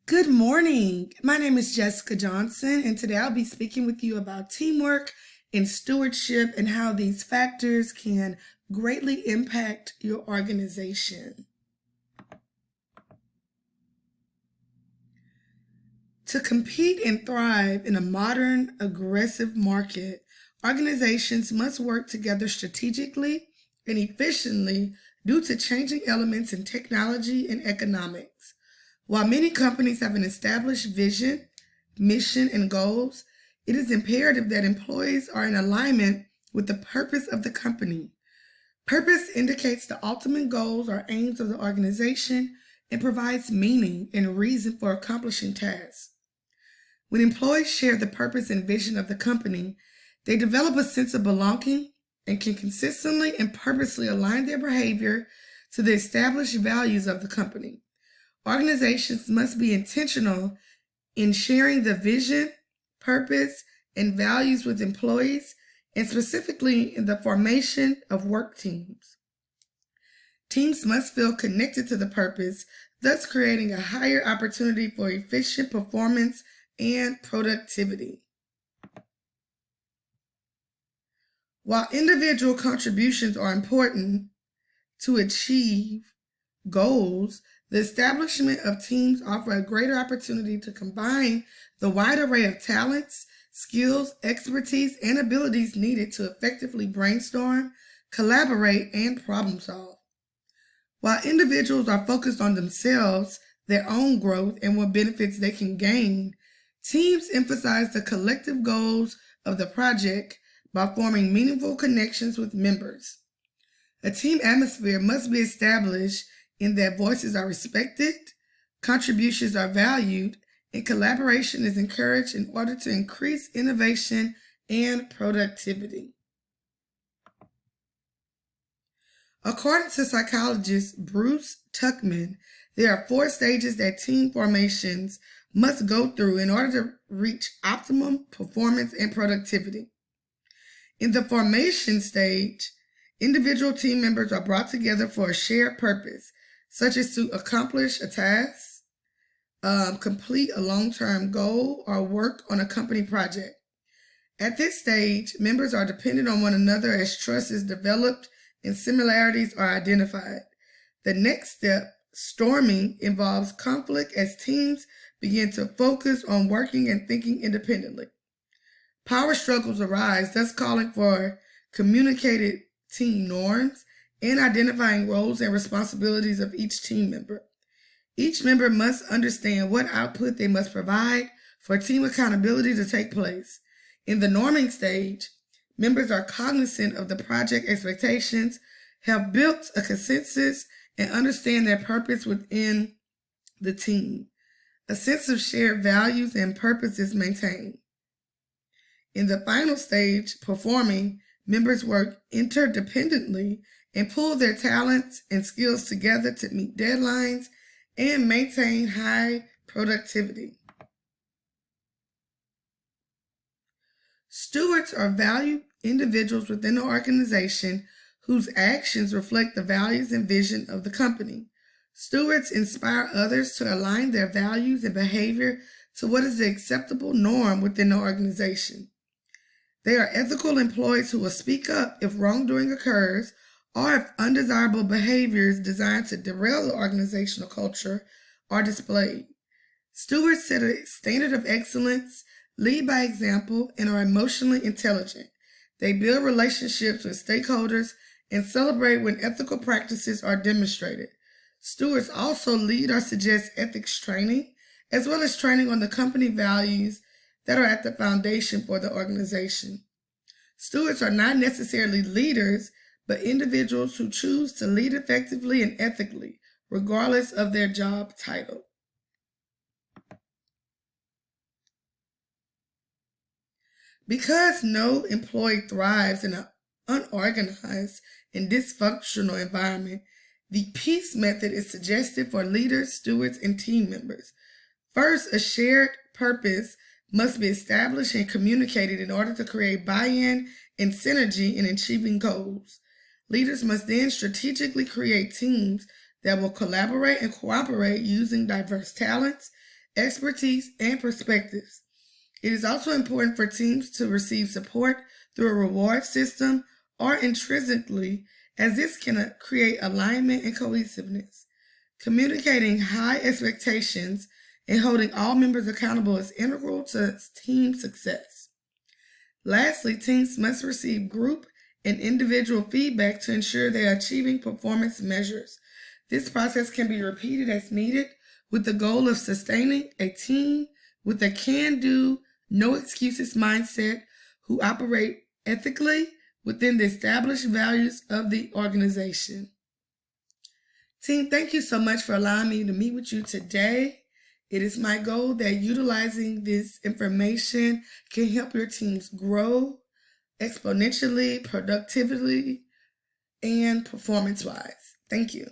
Good morning. My name is Jessica Johnson, and today I'll be speaking with you about teamwork and stewardship and how these factors can greatly impact your organization. To compete and thrive in a modern, aggressive market, organizations must work together strategically and efficiently due to changing elements in technology and economics. While many companies have an established vision, mission, and goals, it is imperative that employees are in alignment with the purpose of the company. Purpose indicates the ultimate goals or aims of the organization and provides meaning and reason for accomplishing tasks. When employees share the purpose and vision of the company, they develop a sense of belonging and can consistently and purposely align their behavior to the established values of the company. Organizations must be intentional in sharing the vision, purpose, and values with employees, and specifically in the formation of work teams. Teams must feel connected to the purpose, thus creating a higher opportunity for efficient performance and productivity. While individual contributions are important to achieve goals, the establishment of teams offer a greater opportunity to combine the wide array of talents, skills, expertise, and abilities needed to effectively brainstorm, collaborate, and problem solve. While individuals are focused on themselves, their own growth, and what benefits they can gain, teams emphasize the collective goals of the project by forming meaningful connections with members. A team atmosphere must be established in that voices are respected, contributions are valued, and collaboration is encouraged in order to increase innovation and productivity. According to psychologist Bruce Tuckman, there are 4 stages that team formations must go through in order to reach optimum performance and productivity. In the formation stage, individual team members are brought together for a shared purpose, such as to accomplish a task, complete a long-term goal, or work on a company project. At this stage, members are dependent on one another as trust is developed and similarities are identified. The next step, storming, involves conflict as teams begin to focus on working and thinking independently. Power struggles arise, thus calling for communicated team norms and identifying roles and responsibilities of each team member. Each member must understand what output they must provide for team accountability to take place. In the norming stage, members are cognizant of the project expectations, have built a consensus, and understand their purpose within the team. A sense of shared values and purpose is maintained. In the final stage, performing, members work interdependently and pool their talents and skills together to meet deadlines and maintain high productivity. Stewards are valued individuals within the organization whose actions reflect the values and vision of the company. Stewards inspire others to align their values and behavior to what is the acceptable norm within the organization. They are ethical employees who will speak up if wrongdoing occurs or if undesirable behaviors designed to derail the organizational culture are displayed. Stewards set a standard of excellence, lead by example, and are emotionally intelligent. They build relationships with stakeholders and celebrate when ethical practices are demonstrated. Stewards also lead or suggest ethics training, as well as training on the company values that are at the foundation for the organization. Stewards are not necessarily leaders, but individuals who choose to lead effectively and ethically, regardless of their job title. Because no employee thrives in an unorganized and dysfunctional environment, the PEACE method is suggested for leaders, stewards, and team members. First, a shared purpose must be established and communicated in order to create buy-in and synergy in achieving goals. Leaders must then strategically create teams that will collaborate and cooperate using diverse talents, expertise, and perspectives. It is also important for teams to receive support through a reward system or intrinsically, as this can create alignment and cohesiveness. Communicating high expectations and holding all members accountable is integral to team success. Lastly, teams must receive group and individual feedback to ensure they are achieving performance measures. This process can be repeated as needed with the goal of sustaining a team with a can-do, no excuses mindset who operate ethically within the established values of the organization. Team, thank you so much for allowing me to meet with you today. It is my goal that utilizing this information can help your teams grow exponentially, productively, and performance-wise. Thank you.